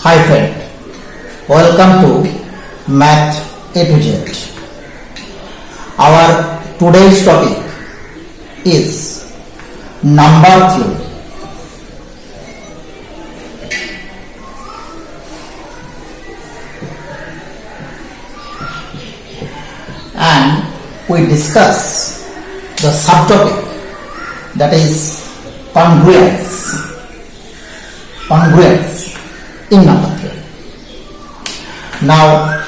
Hi friend, welcome to Math A to Z. Our today's topic is number theory. And we discuss the subtopic, that is congruence in number theory. Now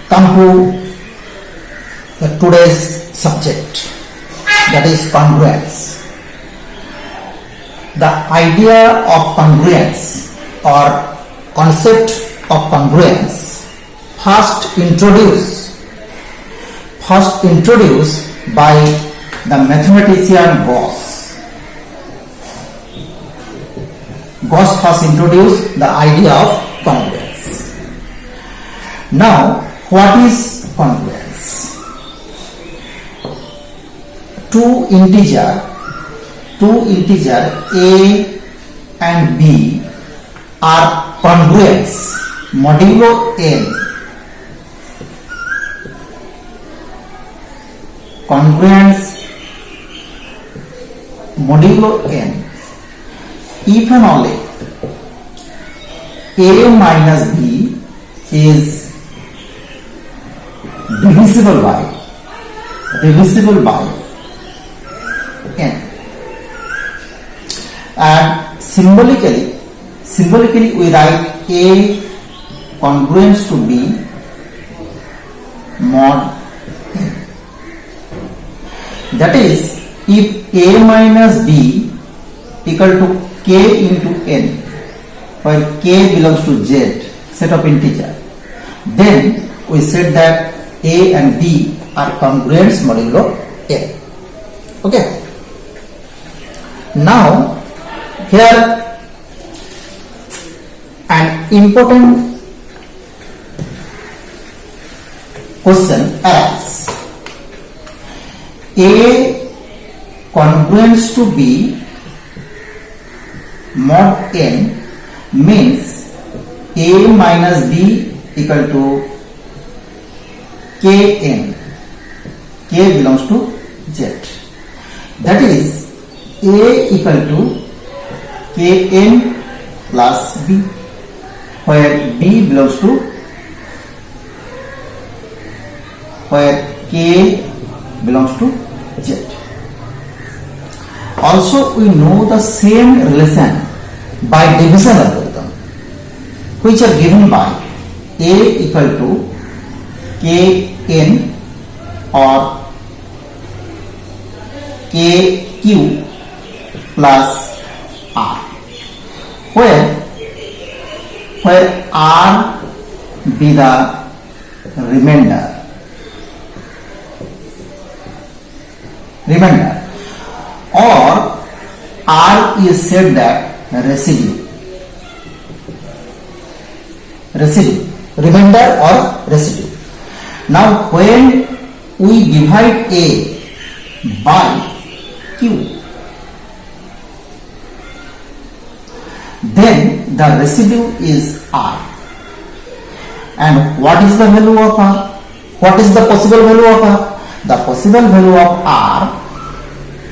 come to today's subject, that is congruence. The idea of congruence or concept of congruence first introduced by the mathematician Gauss. Gauss first introduced the idea of congruence. Now, what is congruence? Two integer a and b are congruence modulo n. Congruence modulo n if and only a minus b is divisible by n, and symbolically we write a congruence to b mod n. That is, if a minus b equal to k into n, where k belongs to z, set of integer, then we said that a and b are congruence modulo n. Okay. Now, here an important question arises. A congruence to b mod n means a minus b equal to kn. K belongs to z. That is, a equal to kn plus b, where b belongs to, where k belongs to z. Also, we know the same relation by division algorithm, which are given by a equal to kn or kq plus r, where r be the remainder, or r is said that residue, remainder or residue. Now, when we divide a by q, then the residue is r. And what is the value of r? What is the possible value of r? The possible value of r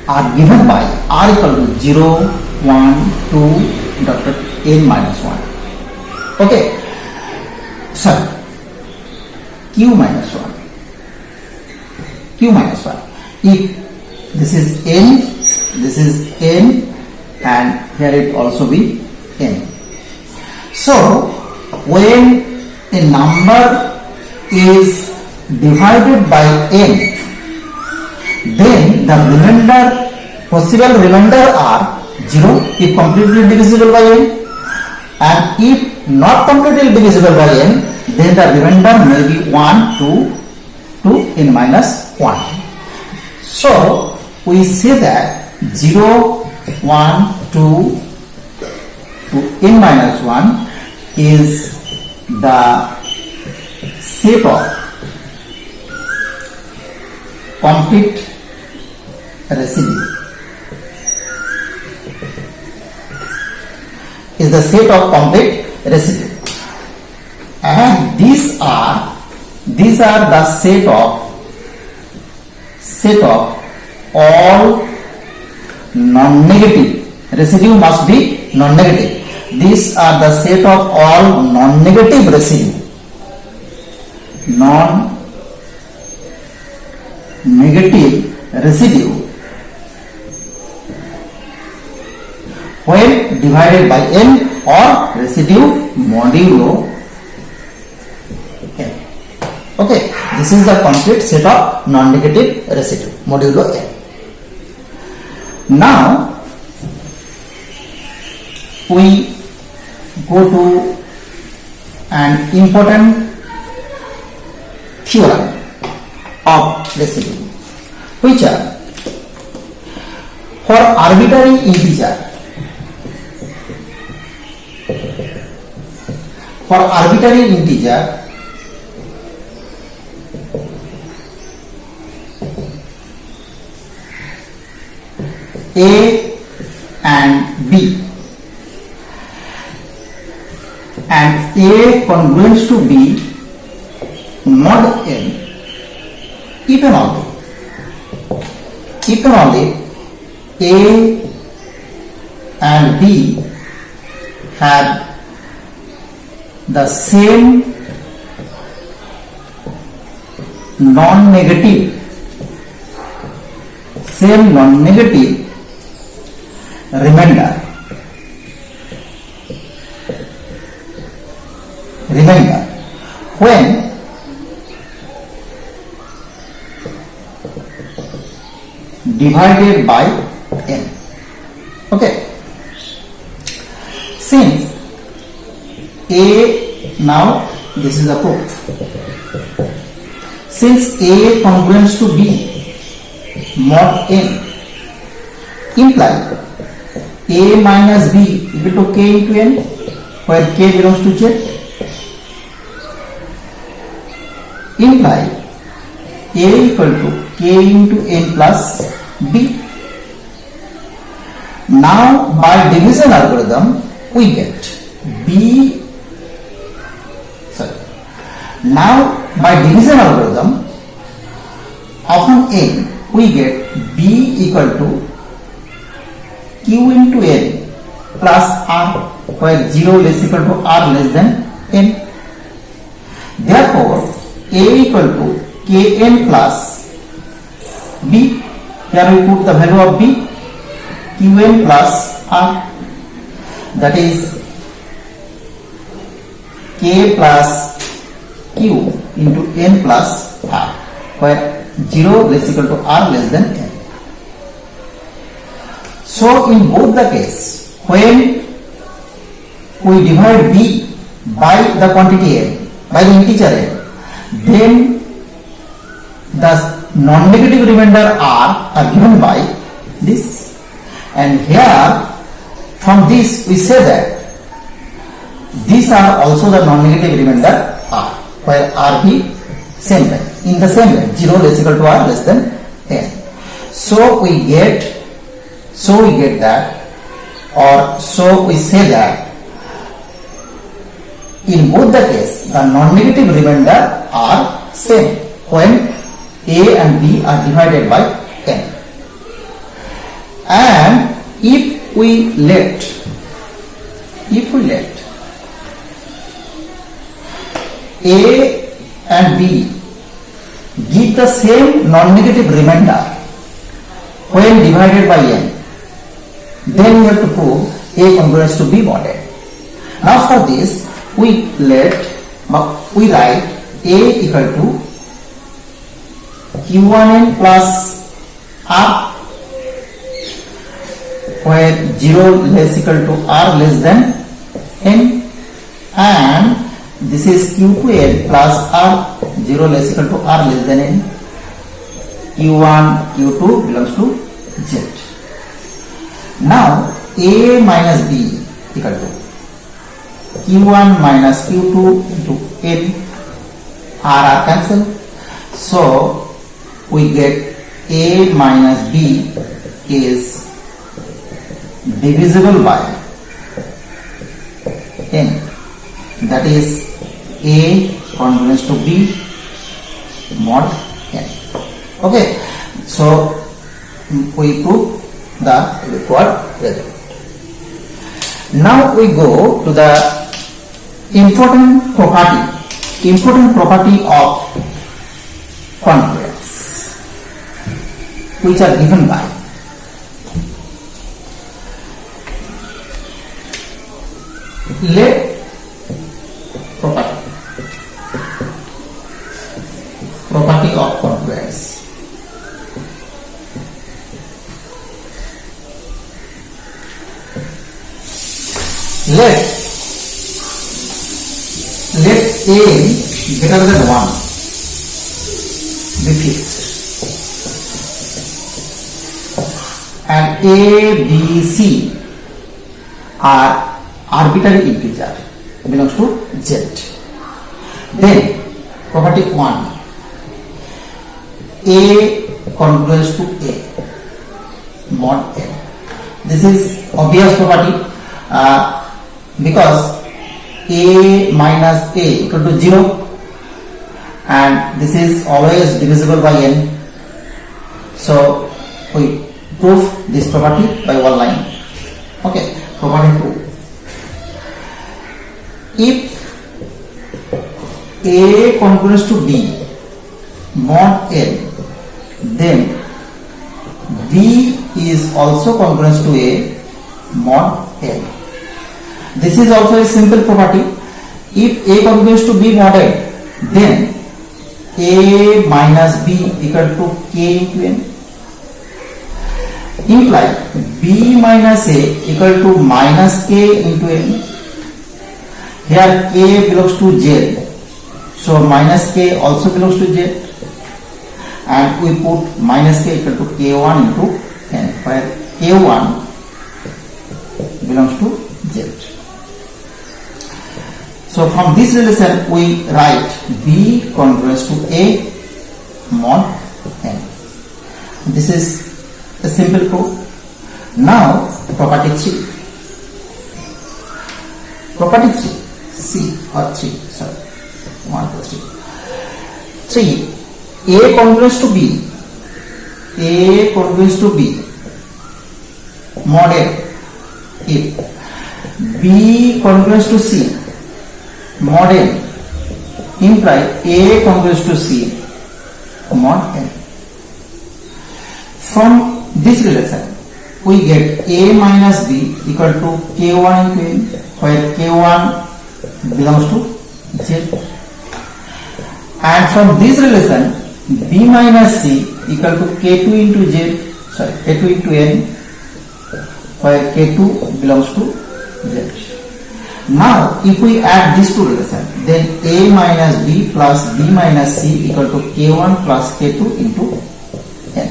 are given by r equal to 0, 1, 2, dot n minus 1. Okay. So, q minus 1. If this is n, and here it also be n. So, when a number is divided by n, then the possible remainder are 0 if completely divisible by n, and if not completely divisible by n, then the remainder may be 1 to n minus 1. So, we say that 0, 1, 2 to n minus 1 is the set of complete residue. is the set of complete residue, and these are the set of all non-negative. Residue must be non-negative. These are the set of all non-negative residue. Non-negative residue when divided by n, or residue modulo n. Okay, this is the complete set of non-negative residue modulo n. Now we go to an important theorem of residue, which are for arbitrary integer. For arbitrary integer, a and b, and a congruent to b mod n, if and only a and b have the same non-negative remainder. When divided by n. Okay, since a, now this is the proof, since a congruent to b mod n imply a minus b equal to k into n, where k belongs to z, imply a equal to k into n plus b. Now by division algorithm we get b, now by division algorithm upon n we get b equal to q into n plus r, where 0 is equal to r less than n. Therefore a equal to kn plus b, here we put the value of b, qn plus r, that is k plus q into n plus r, where 0 is equal to r less than n. So in both the case, when we divide b by the quantity n, by the integer n, then the non-negative remainder r are given by this, and here from this we say that these are also the non-negative remainder r, where r be same way, in the same way, 0 is equal to r less than n. So we get that, or so we say that in both the case the non-negative remainder are same when a and b are divided by n. And if we let a and b give the same non-negative remainder when divided by n, then we have to prove a congruent to b mod n. Now for this we write a equal to q1n plus r, where 0 less equal to r less than n, and this is q2n plus r, 0 less equal to r less than n, q1 q2 belongs to z. Now a minus b equal to q1 minus q2 into n, r are cancelled, so we get a minus b is divisible by n, that is A congruence to B mod n. Okay, so we prove the required result. Now we go to the important property of congruence, which are given by let property of congruence. Let A greater than 1 be fixed, and A, B, C are arbitrary integer belongs to Z. Then property 1, A congruence to A mod n. This is obvious property because A minus A equal to 0, and this is always divisible by n. So we prove this property by one line. Okay, property 2. If A congruence to B mod n, then B is also congruence to A mod n. This is also a simple property. If A congruence to B mod n, then A minus B equal to K into n. Imply B minus A equal to minus K into n. Here K belongs to Z, so minus K also belongs to Z, and we put minus K equal to K1 into n, where K1 belongs to Z. So from this relation we write B congruence to A mod n. This is a simple proof. Now property 3. Property 3, C or 3, sorry, 1, 2, 3. 3. A congruence to B, A congruence to B mod n. If B congruence to C mod n, imply A congruence to C mod n. From this relation we get A minus B equal to K1 into n, where K1 belongs to Z, and from this relation B minus C equal to K2 into Z, sorry, K2 into n, where K2 belongs to Z. Now if we add these two relations, then A minus B plus B minus C equal to K1 plus K2 into n.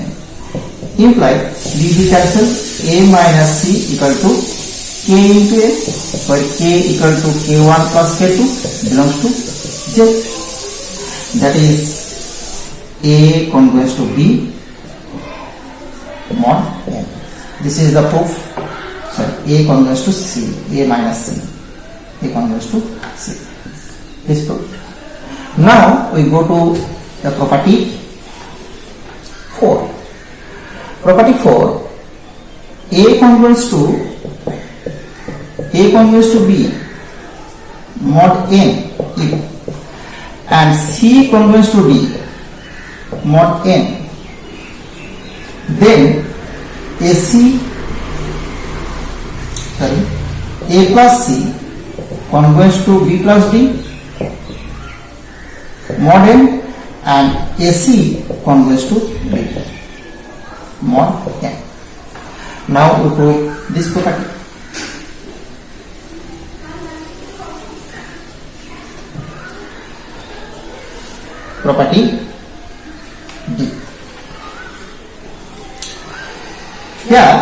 Imply B cancel, A minus C equal to K into n, where K equal to K1 plus K2 belongs to Z. That is A congruence to B mod n. This is the proof. Sorry, A congruence to C, A minus C, A congruence to C. This proof. Now we go to the property 4. Property 4, A congruence to B mod n if, and C congruence to D mod n, then A plus C congruence to B plus D mod n, and AC congruence to B mod n. Now we prove this property. Property D. Here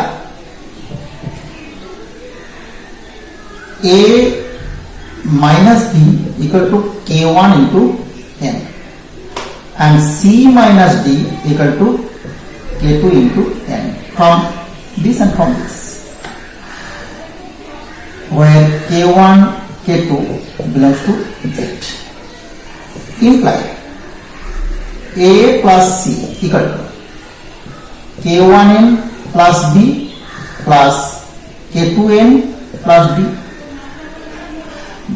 A minus B equal to K1 into n, and C minus D equal to K2 into n. From this and from this, where K1, K2 belongs to Z. Imply A plus C equal to K1n plus B plus K2n plus D.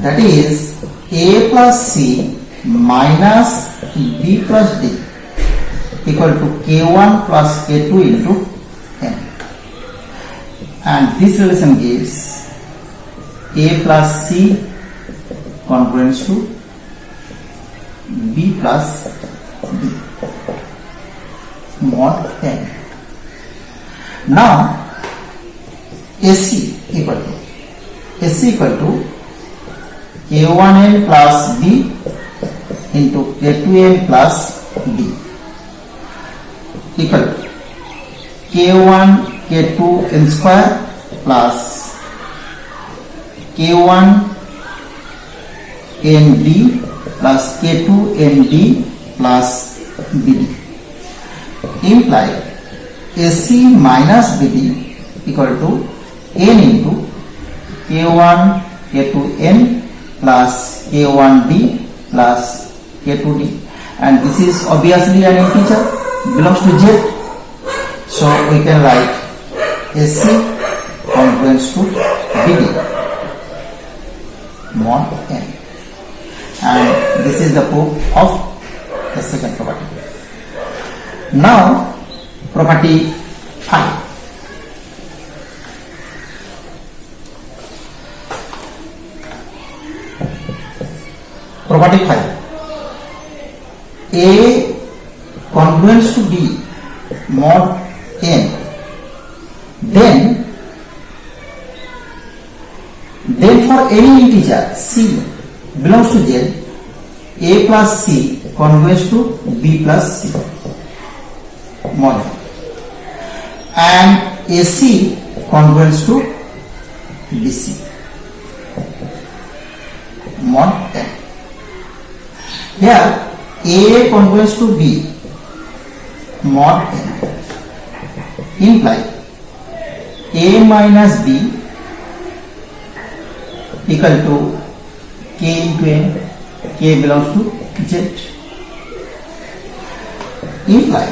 That is A plus C minus B plus D equal to K1 plus K2 into n. And this relation gives A plus C congruent to B plus D mod n. Now AC equal to K1n plus B into K2n plus D equal to K1 K2 n square plus K1 ND plus K2 ND plus BD. Imply AC minus BD equal to n into K1 K2 n plus K1D plus K2D, and this is obviously an integer belongs to Z, so we can write AC congruent to BD mod n, and this is the proof of the second property. Now property 5. Property 5. A congruent to B mod n, then for any integer C belongs to Z, A plus C congruent to B plus C mod n, and AC congruent to BC mod n. Here A congruent to B mod n imply A minus B equal to K into n, K belongs to Z. Imply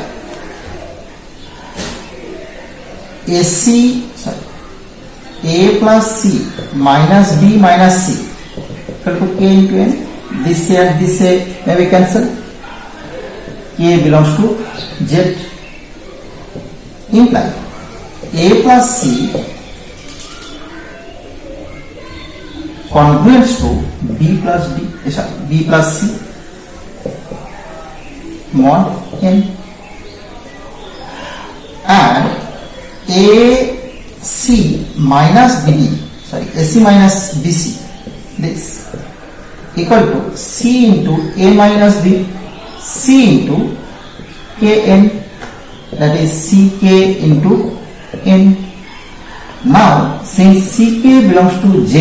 A plus C minus B minus C equal to K into n. This and this may be cancelled. K belongs to Z. Imply A plus C congruent to B plus D, B plus C mod n, and AC minus BC, this equal to C into A minus B, C into Kn, that is Ck into n. Now since Ck belongs to Z,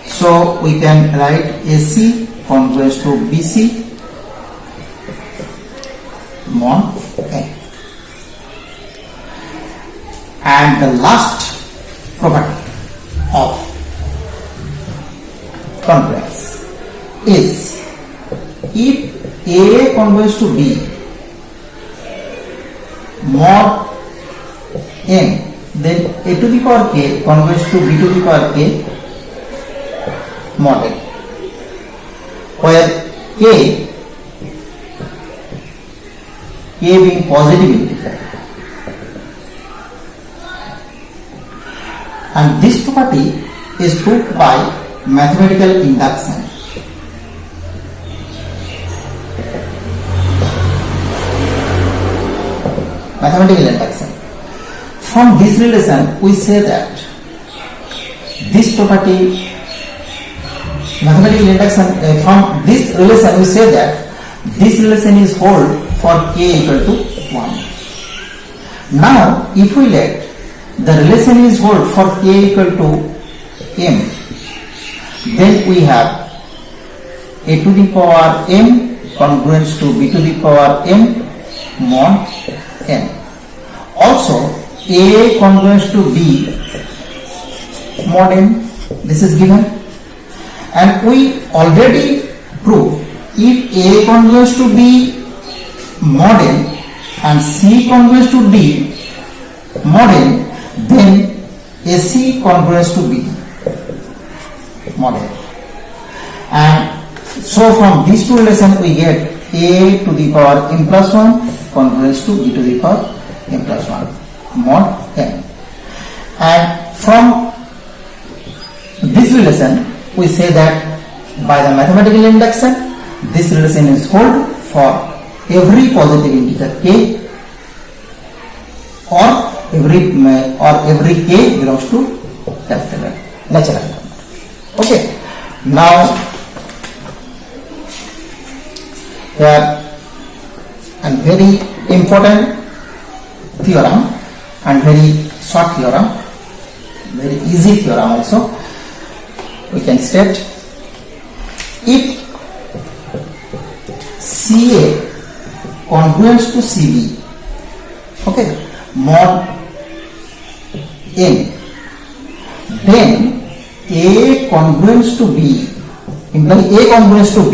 so we can write AC congruent to BC mod n. And the last property of congruence is if A congruent to B mod n, then A to the power k congruent to B to the power k mod n, where k being positive integer. And this property is proved by mathematical induction. From this relation, we say that this property, mathematical induction, from this relation, we say that this relation is hold for k equal to 1. Now, if we let the relation is hold for k equal to m, then we have a to the power m congruent to b to the power m mod n. Also a congruent to b mod n, this is given, and we already proved if A congruous to B mod n and C congruous to D mod n, then AC congruous to B mod n. And so from these two relations we get A to the power m plus 1 congruous to B to the power m plus 1 mod n. And from this relation we say that by the mathematical induction this relation is hold for every positive integer k or every k belongs to capital N, natural number. Okay, now here a very important theorem and very short theorem, very easy theorem also. We can state if CA congruent to CB, okay, mod n, then A congruent to B, implying A congruent to B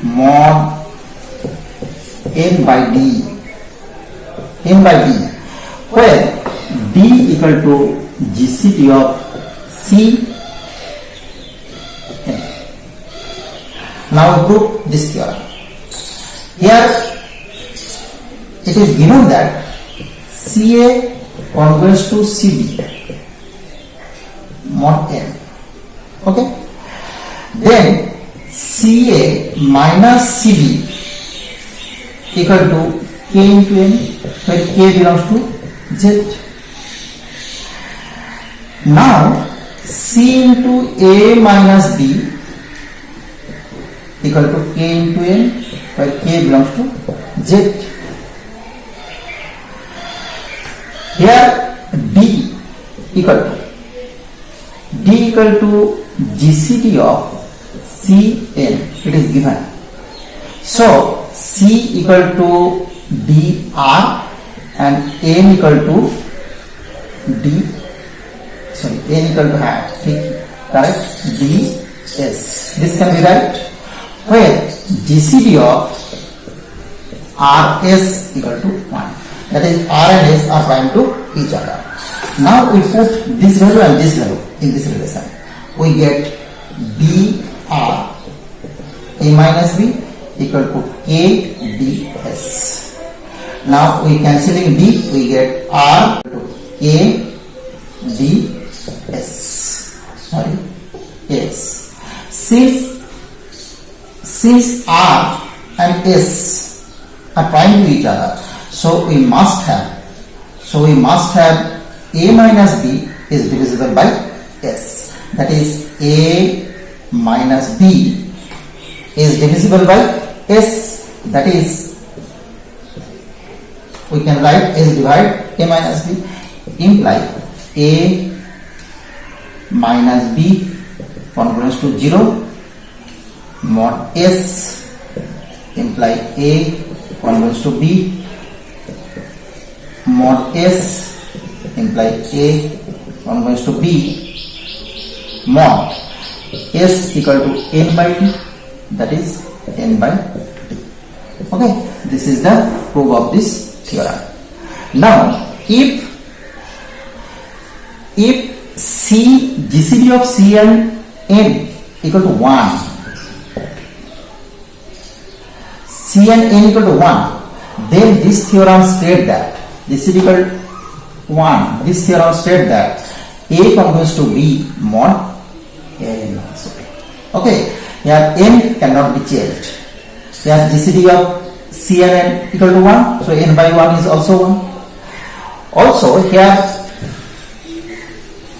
mod n by D, where D equal to GCD of C. Now prove this theorem. Here it is given that CA congruous to CB mod n. Okay. Then CA minus CB equal to K into N, where K belongs to Z. Now C into A minus B equal to K into N, where K belongs to Z. Here D equal to GCD of Cn, it is given. So C equal to dr and n equal to n equal to hat, correct, ds. This can be right, where GCD of rs equal to 1. That is r and s are prime to each other. Now we put this value and this value in this relation. We get dr a minus b equal to k ds. Now we cancelling d, we get r to k ds. Sorry, yes. Since r and s are prime to each other, so we must have a minus b is divisible by s. That is a minus b is divisible by s. That is, we can write s divide a minus b, imply a minus b congruous to 0 mod s, imply a congruous to b mod s, imply a congruous to b mod s equal to n by t, that is n by t. Okay, this is the proof of this theorem. Now if GCD of C and n equal to 1, C and n equal to 1, then this theorem states that this is equal to 1. This theorem states that A congruous to B mod n also. Okay, here n cannot be changed. Here GCD of C and n equal to 1, so n by 1 is also 1. Also here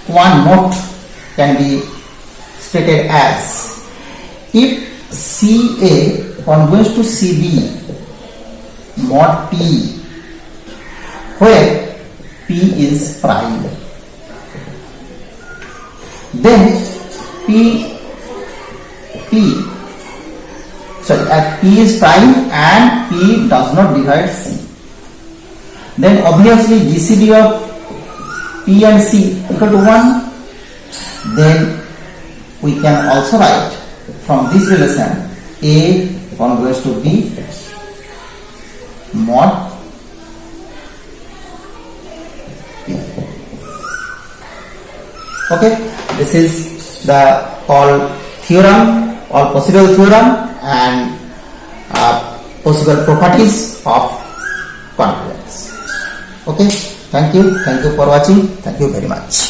one note can be stated as if CA congruous to CB mod P, where P is prime, then P is prime and P does not divide C, then obviously GCD of P and C equal to 1. Then we can also write from this relation A congruous to B mod P. Okay, this is the all theorem, all possible theorem and possible properties of congruence. Okay, thank you for watching. Thank you very much.